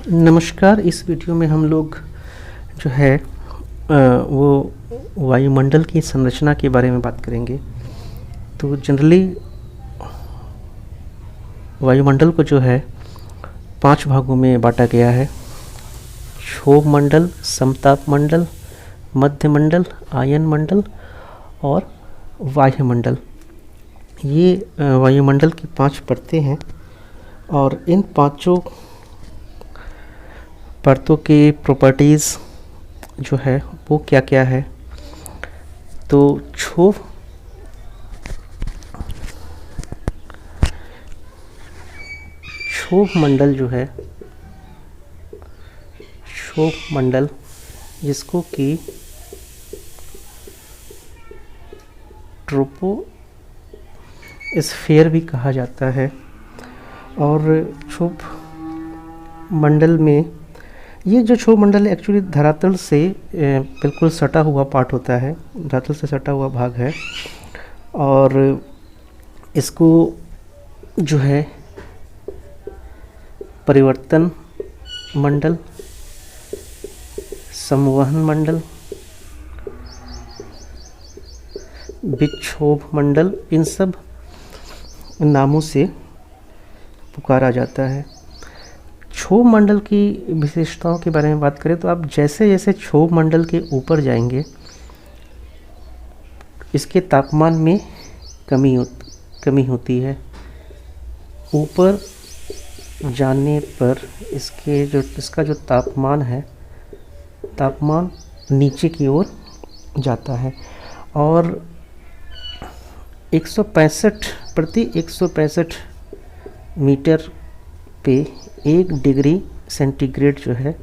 नमस्कार। इस वीडियो में हम लोग जो है वो वायुमंडल की संरचना के बारे में बात करेंगे। तो जनरली वायुमंडल को जो है 5 भागों में बांटा गया है। क्षोभ मंडल, समताप मंडल, मध्य मंडल, आयन मंडल और वायुमंडल। ये वायुमंडल की 5 परतें हैं और इन पांचों परतों की प्रॉपर्टीज़ जो है वो क्या क्या है। तो क्षोभ मंडल जो है, क्षोभ मंडल जिसको कि ट्रोपोस्फीयर भी कहा जाता है, और क्षोभ मंडल में ये जो क्षोभ मंडल एक्चुअली धरातल से बिल्कुल सटा हुआ पार्ट होता है, धरातल से सटा हुआ भाग है। और इसको जो है परिवर्तन मंडल, संवहन मंडल, विक्षोभ मंडल, इन सब नामों से पुकारा जाता है। क्षोभ मंडल की विशेषताओं के बारे में बात करें तो आप जैसे जैसे क्षोभ मंडल के ऊपर जाएंगे इसके तापमान में कमी होती है। ऊपर जाने पर इसका जो तापमान है, तापमान नीचे की ओर जाता है और 165 मीटर पे 1 डिग्री सेंटीग्रेड जो है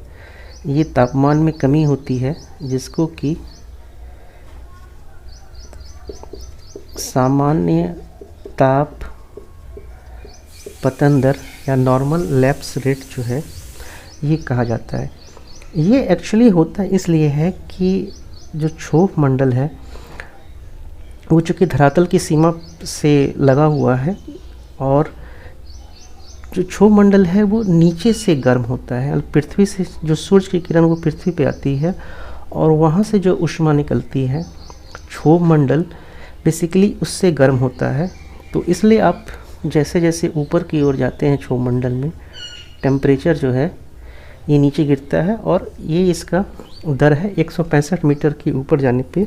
ये तापमान में कमी होती है, जिसको कि सामान्य ताप पतन दर या नॉर्मल लैप्स रेट जो है ये कहा जाता है। ये एक्चुअली होता इसलिए है कि जो क्षोभ मंडल है वो चूँकि धरातल की सीमा से लगा हुआ है और जो क्षोभ मंडल है वो नीचे से गर्म होता है। पृथ्वी से जो सूरज की किरण वो पृथ्वी पे आती है और वहाँ से जो ऊष्मा निकलती है, क्षोभ मंडल बेसिकली उससे गर्म होता है। तो इसलिए आप जैसे जैसे ऊपर की ओर जाते हैं क्षोभ मंडल में टेम्परेचर जो है ये नीचे गिरता है, और ये इसका दर है 165 मीटर के ऊपर जाने पे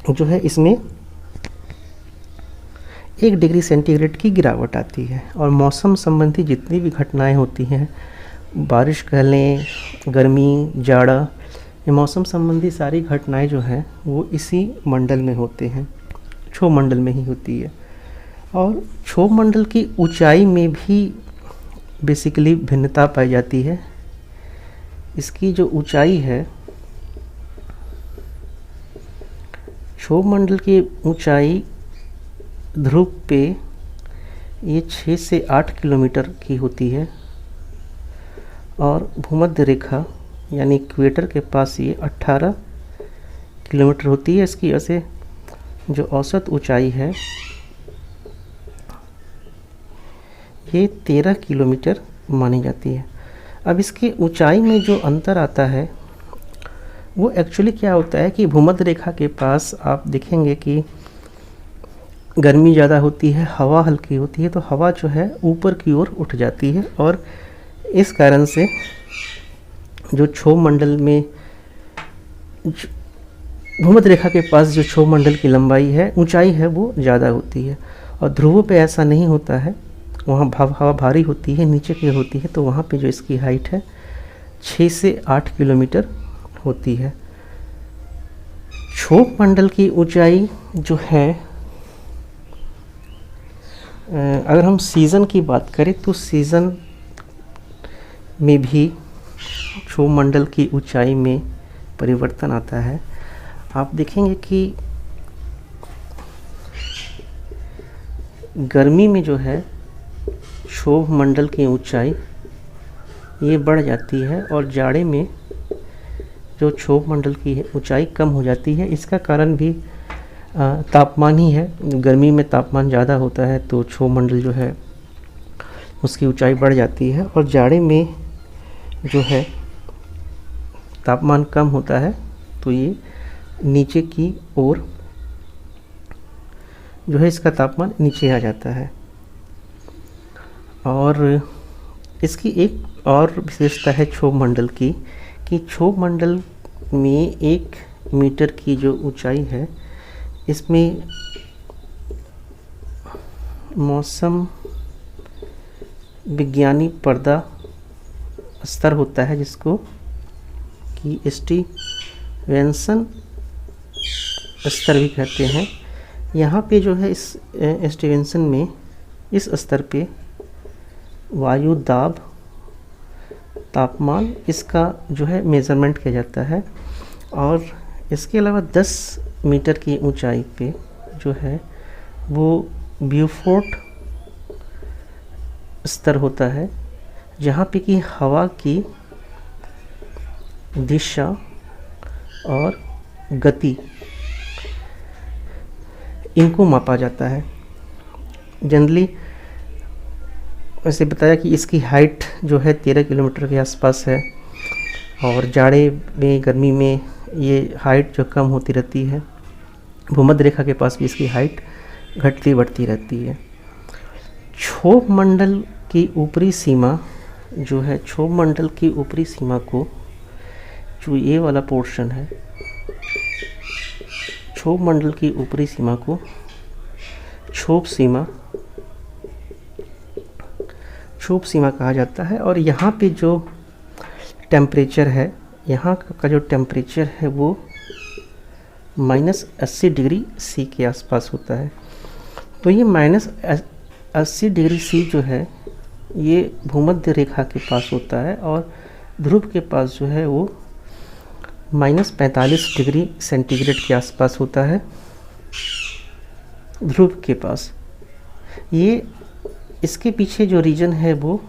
जो है इसमें 1 डिग्री सेंटीग्रेड की गिरावट आती है। और मौसम संबंधी जितनी भी घटनाएं होती हैं, बारिश कह लें, गर्मी, जाड़ा, ये मौसम संबंधी सारी घटनाएं जो हैं वो इसी मंडल में होते हैं, क्षोभ मंडल में ही होती है। और क्षोभ मंडल की ऊंचाई में भी बेसिकली भिन्नता पाई जाती है। इसकी जो ऊंचाई है, क्षोभ मंडल की ऊंचाई ध्रुव पे ये 6 से 8 किलोमीटर की होती है और भूमध्य रेखा यानी इक्वेटर के पास ये 18 किलोमीटर होती है। इसकी वजह से जो औसत ऊंचाई है ये 13 किलोमीटर मानी जाती है। अब इसकी ऊंचाई में जो अंतर आता है वो एक्चुअली क्या होता है कि भूमध्य रेखा के पास आप देखेंगे कि गर्मी ज़्यादा होती है, हवा हल्की होती है, तो हवा जो है ऊपर की ओर उठ जाती है और इस कारण से जो क्षोभ मंडल में भूमध्य रेखा के पास जो क्षोभ मंडल की लंबाई है, ऊंचाई है, वो ज़्यादा होती है। और ध्रुवों पे ऐसा नहीं होता है, वहाँ हवा भारी होती है, नीचे की होती है, तो वहाँ पे जो इसकी हाइट है 6 से 8 किलोमीटर होती है। क्षोभ मंडल की ऊंचाई जो है, अगर हम सीज़न की बात करें तो सीज़न में भी क्षोभ मंडल की ऊंचाई में परिवर्तन आता है। आप देखेंगे कि गर्मी में जो है क्षोभ मंडल की ऊंचाई ये बढ़ जाती है और जाड़े में जो क्षोभ मंडल की ऊंचाई कम हो जाती है। इसका कारण भी तापमान ही है। गर्मी में तापमान ज़्यादा होता है तो क्षोभ मंडल जो है उसकी ऊंचाई बढ़ जाती है, और जाड़े में जो है तापमान कम होता है तो ये नीचे की ओर जो है इसका तापमान नीचे आ जाता है। और इसकी एक और विशेषता है क्षोभ मंडल की कि क्षोभ मंडल में 1 मीटर की जो ऊंचाई है इसमें मौसम विज्ञानी पर्दा स्तर होता है जिसको कि स्टीवेंसन स्तर भी कहते हैं। यहाँ पे जो है इस स्टीवेंसन में इस स्तर पे वायु दाब, तापमान इसका जो है मेज़रमेंट किया जाता है। और इसके अलावा 10 मीटर की ऊंचाई पे जो है वो ब्यूफोर्ट स्तर होता है जहाँ पे कि हवा की दिशा और गति इनको मापा जाता है। जनरली वैसे बताया कि इसकी हाइट जो है 13 किलोमीटर के आसपास है और जाड़े में गर्मी में ये हाइट जो कम होती रहती है। भूमध्य रेखा के पास भी इसकी हाइट घटती बढ़ती रहती है। क्षोभ मंडल की ऊपरी सीमा जो है, क्षोभ मंडल की ऊपरी सीमा को, जो ये वाला पोर्शन है, क्षोभ मंडल की ऊपरी सीमा को क्षोभ सीमा कहा जाता है। और यहाँ पे जो टेम्परेचर है, यहाँ का जो टेम्परेचर है वो -80 डिग्री सी के आसपास होता है। तो ये -80 डिग्री सी जो है ये भूमध्य रेखा के पास होता है और ध्रुव के पास जो है वो -45 डिग्री सेंटीग्रेड के आसपास होता है। ध्रुव के पास ये, इसके पीछे जो रीजन है वो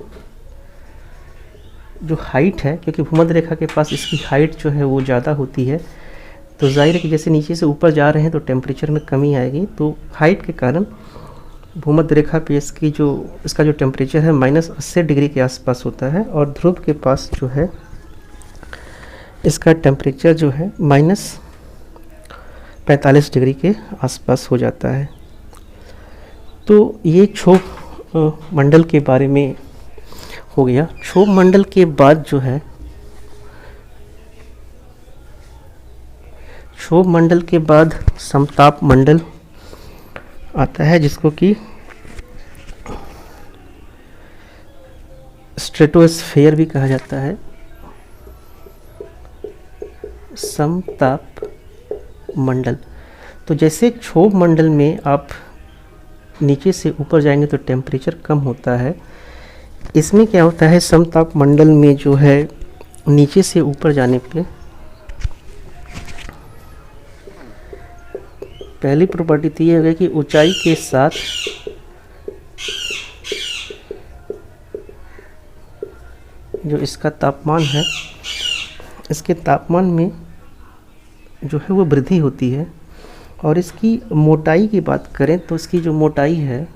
जो हाइट है, क्योंकि भूमध्य रेखा के पास इसकी हाइट जो है वो ज़्यादा होती है, तो जाहिर है कि जैसे नीचे से ऊपर जा रहे हैं तो टेम्परेचर में कमी आएगी। तो हाइट के कारण भूमध्य रेखा पे इसका जो टेम्परेचर है -80 डिग्री के आसपास होता है और ध्रुव के पास जो है इसका टेम्परेचर जो है -45 डिग्री के आसपास हो जाता है। तो ये क्षोभ मंडल के बारे में हो गया। क्षोभ मंडल के बाद जो है, क्षोभ मंडल के बाद समताप मंडल आता है जिसको कि स्ट्रेटोस्फेयर भी कहा जाता है। समताप मंडल, तो जैसे क्षोभ मंडल में आप नीचे से ऊपर जाएंगे तो टेम्परेचर कम होता है, इसमें क्या होता है, समताप मंडल में जो है नीचे से ऊपर जाने पे पहली प्रॉपर्टी तो ये है कि ऊंचाई के साथ जो इसका तापमान है, इसके तापमान में जो है वो वृद्धि होती है। और इसकी मोटाई की बात करें तो इसकी जो मोटाई है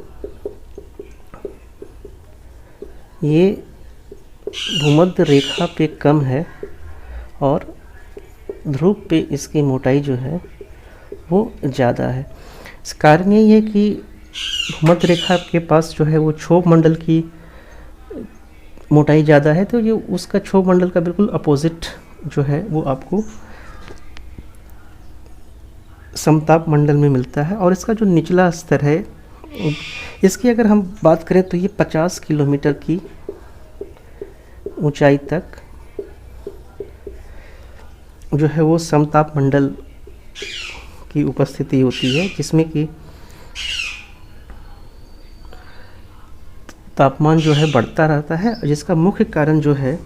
ये भूमध्य रेखा पे कम है और ध्रुव पे इसकी मोटाई जो है वो ज़्यादा है। इस कारण यही है कि भूमध्य रेखा के पास जो है वो क्षोभ मंडल की मोटाई ज़्यादा है, तो ये उसका क्षोभ मंडल का बिल्कुल अपोजिट जो है वो आपको समताप मंडल में मिलता है। और इसका जो निचला स्तर है, इसकी अगर हम बात करें तो ये 50 किलोमीटर की ऊंचाई तक जो है वो समताप मंडल की उपस्थिति होती है, जिसमें कि तापमान जो है बढ़ता रहता है, जिसका मुख्य कारण जो है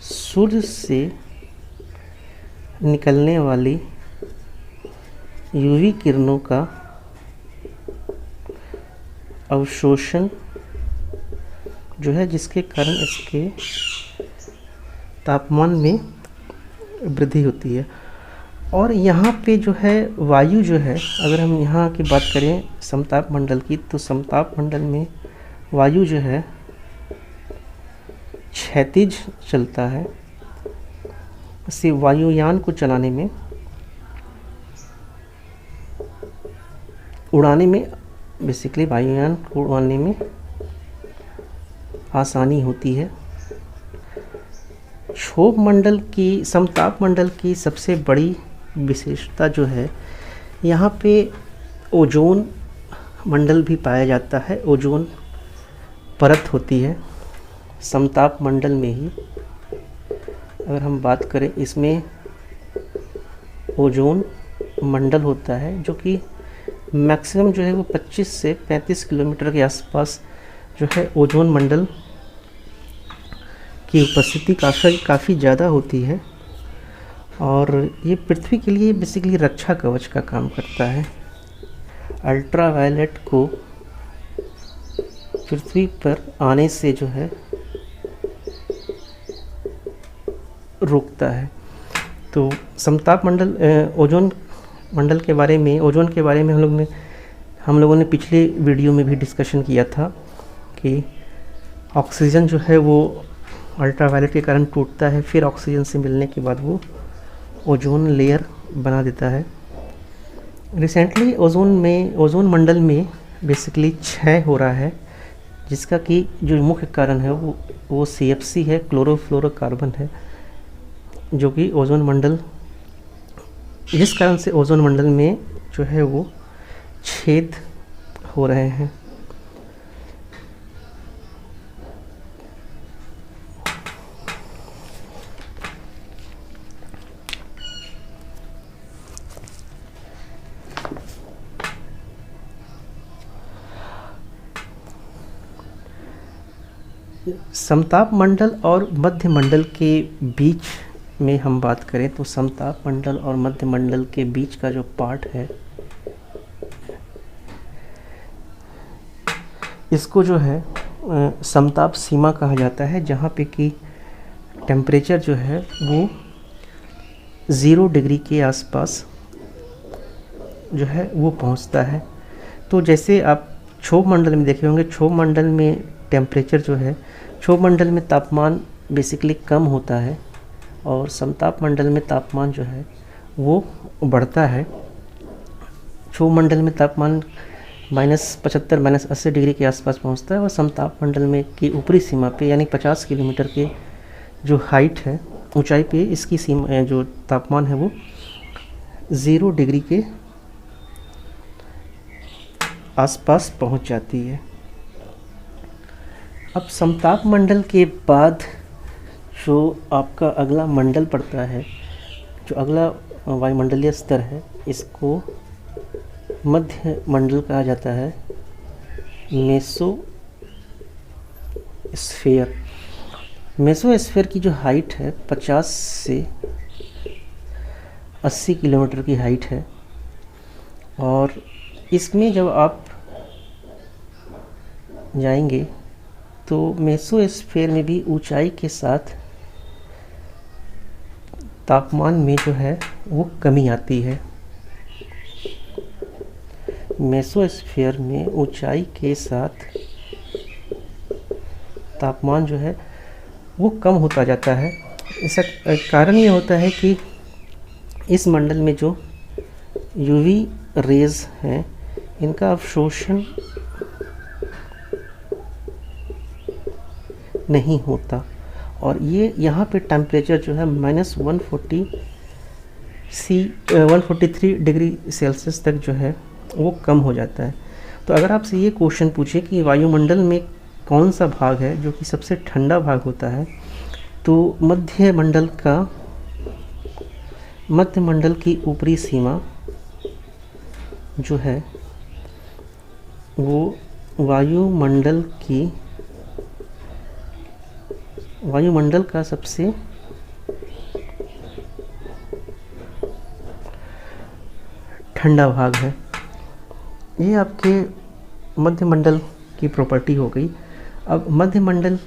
सूर्य से निकलने वाली यूवी किरणों का अवशोषण जो है, जिसके कारण इसके तापमान में वृद्धि होती है। और यहाँ पे जो है वायु जो है, अगर हम यहाँ की बात करें समताप मंडल की, तो समताप मंडल में वायु जो है क्षैतिज चलता है। इससे वायुयान को चलाने में, उड़ाने में, बेसिकली वायुयान को उड़ाने में आसानी होती है। क्षोभ मंडल की, समताप मंडल की सबसे बड़ी विशेषता जो है, यहाँ पे ओजोन मंडल भी पाया जाता है। ओजोन परत होती है समताप मंडल में ही। अगर हम बात करें, इसमें ओजोन मंडल होता है जो कि मैक्सिमम जो है वो 25 से 35 किलोमीटर के आसपास जो है ओजोन मंडल की उपस्थिति काफ़ी ज़्यादा होती है, और ये पृथ्वी के लिए बेसिकली रक्षा कवच का काम करता है। अल्ट्रावायलेट को पृथ्वी पर आने से जो है रोकता है। तो समताप मंडल, ओजोन मंडल के बारे में, ओजोन के बारे में हम लोगों ने पिछले वीडियो में भी डिस्कशन किया था कि ऑक्सीजन जो है वो अल्ट्रावायलेट के कारण टूटता है, फिर ऑक्सीजन से मिलने के बाद वो ओजोन लेयर बना देता है। रिसेंटली ओजोन मंडल में बेसिकली क्षय हो रहा है, जिसका कि जो मुख्य कारण है वो CFC है, क्लोरोफ्लोरोकार्बन है, जो कि ओजोन मंडल, जिस कारण से ओजोन मंडल में जो है वो छेद हो रहे हैं। समताप मंडल और मध्य मंडल के बीच में हम बात करें तो समताप मंडल और मध्य मंडल के बीच का जो पार्ट है, इसको जो है समताप सीमा कहा जाता है, जहाँ पे कि टेम्परेचर जो है वो 0 डिग्री के आसपास जो है वो पहुँचता है। तो जैसे आप क्षोभ मंडल में देखे होंगे, क्षोभ मंडल में टेम्परेचर जो है, क्षोभ मंडल में तापमान बेसिकली कम होता है, और समताप मंडल में तापमान जो है वो बढ़ता है। क्षोभ मंडल में तापमान -75 -80 डिग्री के आसपास पहुंचता है, और समताप मंडल में की ऊपरी सीमा पे, यानी 50 किलोमीटर के जो हाइट है, ऊंचाई पे, इसकी सीमा जो तापमान है वो 0 डिग्री के आसपास पहुंच जाती है। अब समताप मंडल के बाद जो आपका अगला मंडल पड़ता है, जो अगला वायुमंडलीय स्तर है, इसको मध्य मंडल कहा जाता है, मेसोस्फीयर। मेसोस्फीयर की जो हाइट है 50 से 80 किलोमीटर की हाइट है, और इसमें जब आप जाएंगे तो मेसोस्फीयर में भी ऊंचाई के साथ तापमान में जो है वो कमी आती है। मेसोस्फीयर में ऊंचाई के साथ तापमान जो है वो कम होता जाता है। इसका कारण ये होता है कि इस मंडल में जो यूवी रेज हैं, इनका अवशोषण नहीं होता, और ये यहाँ पे टेम्परेचर जो है -143 डिग्री सेल्सियस तक जो है वो कम हो जाता है। तो अगर आपसे ये क्वेश्चन पूछे कि वायुमंडल में कौन सा भाग है जो कि सबसे ठंडा भाग होता है, तो मध्य मंडल की ऊपरी सीमा जो है वो वायुमंडल का सबसे ठंडा भाग है। ये आपके मध्य मंडल की प्रॉपर्टी हो गई। अब मध्य मंडल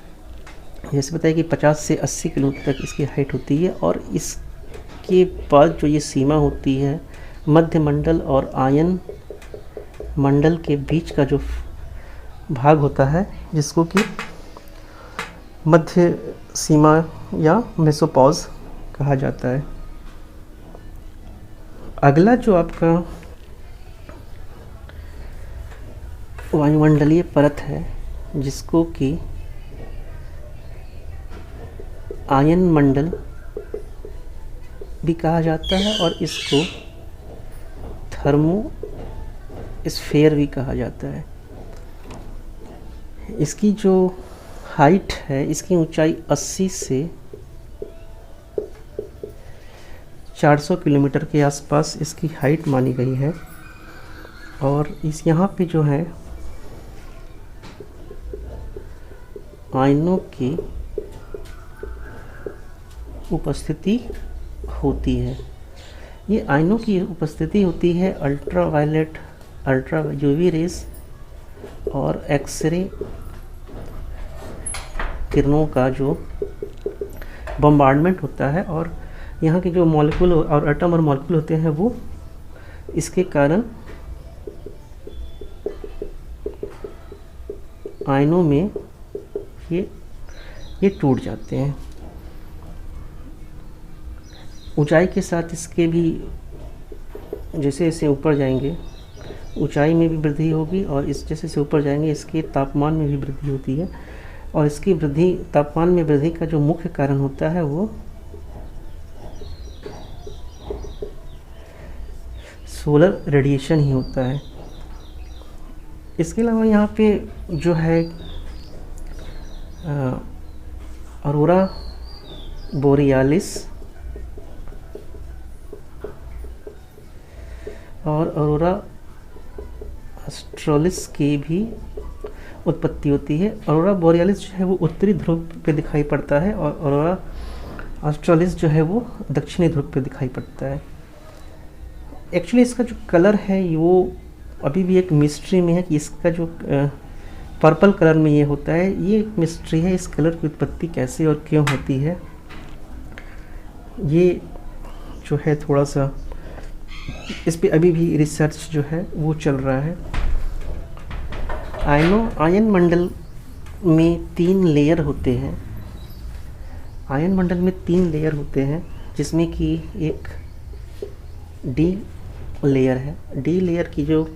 जैसे बताया कि 50 से 80 किलोमीटर तक इसकी हाइट होती है, और इसके बाद जो ये सीमा होती है मध्य मंडल और आयन मंडल के बीच का जो भाग होता है, जिसको कि मध्य सीमा या मेसोपॉज कहा जाता है। अगला जो आपका वायुमंडलीय परत है, जिसको कि आयन मंडल भी कहा जाता है और इसको थर्मोस्फेयर भी कहा जाता है। इसकी जो हाइट है, इसकी ऊंचाई 80 से 400 किलोमीटर के आसपास इसकी हाइट मानी गई है। और इस यहाँ पे जो है आयनों की उपस्थिति होती है। ये आयनों की उपस्थिति होती है अल्ट्रावायलेट, अल्ट्रा यूवी रेस और एक्सरे किरणों का जो बम्बार्डमेंट होता है, और यहाँ के जो मॉलिक्यूल और एटम और मॉलिक्यूल होते हैं वो इसके कारण आयनों में ये टूट जाते हैं। ऊंचाई के साथ इसके भी जैसे जैसे ऊपर जाएंगे ऊंचाई में भी वृद्धि होगी, और इस जैसे से ऊपर जाएंगे इसके तापमान में भी वृद्धि होती है। और इसकी वृद्धि, तापमान में वृद्धि का जो मुख्य कारण होता है वो सोलर रेडिएशन ही होता है। इसके अलावा यहाँ पे जो है अरोरा बोरियालिस और अरोरा ऑस्ट्रेलिस की भी उत्पत्ति होती है। अरोरा बोरियालिस जो है वो उत्तरी ध्रुव पे दिखाई पड़ता है और अरोरा ऑस्ट्रेलिस जो है वो दक्षिणी ध्रुव पे दिखाई पड़ता है। एक्चुअली इसका जो कलर है वो अभी भी एक मिस्ट्री में है कि इसका जो पर्पल कलर में ये होता है, ये एक मिस्ट्री है। इस कलर की उत्पत्ति कैसे और क्यों होती है, ये जो है थोड़ा सा इस पे अभी भी रिसर्च जो है वो चल रहा है। आयन मंडल में 3 लेयर होते हैं। आयन मंडल में 3 लेयर होते हैं, जिसमें कि एक डी लेयर है। डी लेयर की जो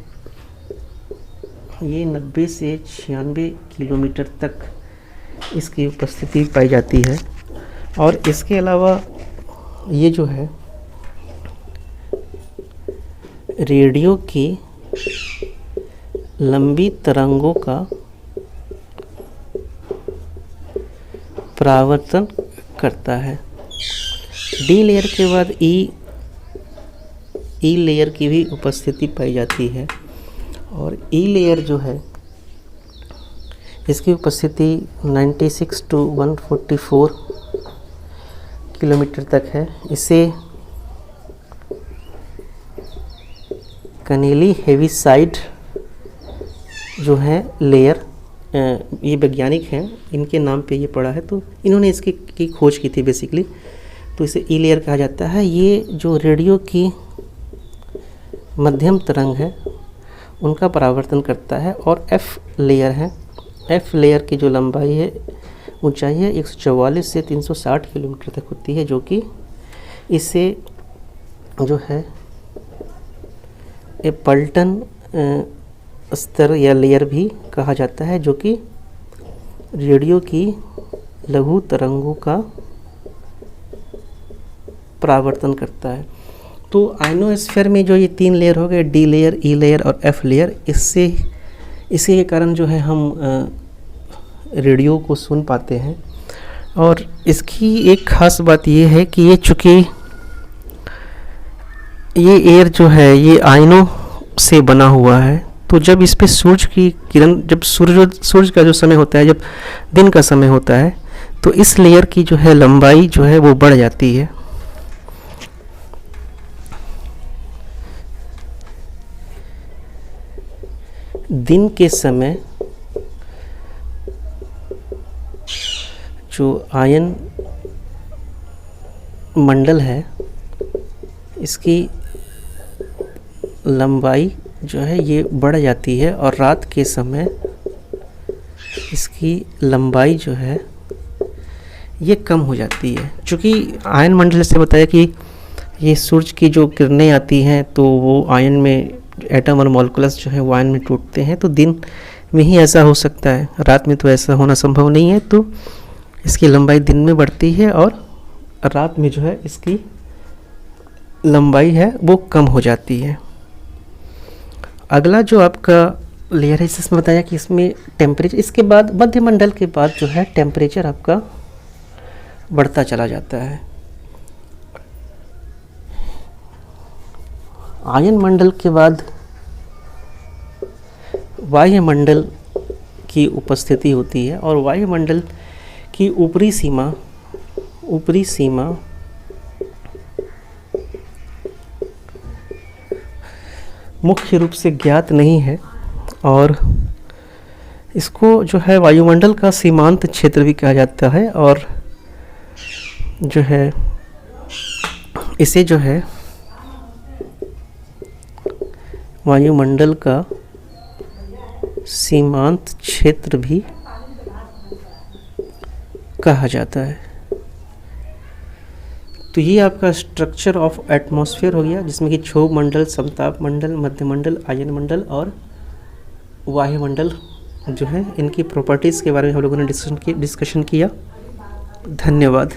ये 90 से 96 किलोमीटर तक इसकी उपस्थिति पाई जाती है। और इसके अलावा ये जो है रेडियो की लंबी तरंगों का परावर्तन करता है। डी लेयर के बाद ई लेयर की भी उपस्थिति पाई जाती है। और ई लेयर जो है इसकी उपस्थिति 96 to 144 किलोमीटर तक है। इसे कनेली हेविसाइड जो है लेयर, ये वैज्ञानिक हैं, इनके नाम पे ये पड़ा है, तो इन्होंने इसकी की खोज की थी बेसिकली, तो इसे ई लेयर कहा जाता है। ये जो रेडियो की मध्यम तरंग है उनका परावर्तन करता है। और एफ लेयर है। एफ लेयर की जो लंबाई है, ऊंचाई है 144 से 360 किलोमीटर तक होती है, जो कि इसे जो है एपल्टन स्तर या लेयर भी कहा जाता है, जो कि रेडियो की लघु तरंगों का परावर्तन करता है। तो आयनोस्फीयर में जो ये 3 लेयर हो गए, डी लेयर, ई लेयर और एफ लेयर, इसी के कारण जो है हम रेडियो को सुन पाते हैं। और इसकी एक ख़ास बात ये है कि ये चूँकि ये एयर जो है ये आयनों से बना हुआ है, तो जब इस पे सूरज की किरण, जब सूरज का जो समय होता है, जब दिन का समय होता है, तो इस लेयर की जो है लंबाई जो है वो बढ़ जाती है। दिन के समय जो आयन मंडल है इसकी लंबाई जो है ये बढ़ जाती है, और रात के समय इसकी लंबाई जो है ये कम हो जाती है। चूँकि आयन मंडल से बताया कि ये सूरज की जो किरणें आती हैं तो वो आयन में एटम और मॉलिक्यूल्स जो है वो आयन में टूटते हैं, तो दिन में ही ऐसा हो सकता है, रात में तो ऐसा होना संभव नहीं है। तो इसकी लंबाई दिन में बढ़ती है और रात में जो है इसकी लंबाई है वो कम हो जाती है। अगला जो आपका लेयर है इसमें बताया कि इसमें टेम्परेचर, इसके बाद मध्यमंडल के बाद जो है टेम्परेचर आपका बढ़ता चला जाता है। आयन मंडल के बाद वायुमंडल की उपस्थिति होती है और वायुमंडल की ऊपरी सीमा मुख्य रूप से ज्ञात नहीं है और इसको जो है वायुमंडल का सीमांत क्षेत्र भी कहा जाता है और जो है इसे जो है वायुमंडल का सीमांत क्षेत्र भी कहा जाता है। तो ये आपका स्ट्रक्चर ऑफ एटमॉस्फेयर हो गया, जिसमें कि क्षोभ मंडल, समताप मंडल, मध्यमंडल, आयन मंडल और वायुमंडल जो है इनकी प्रॉपर्टीज़ के बारे में हम लोगों ने डिस्कशन किया। धन्यवाद।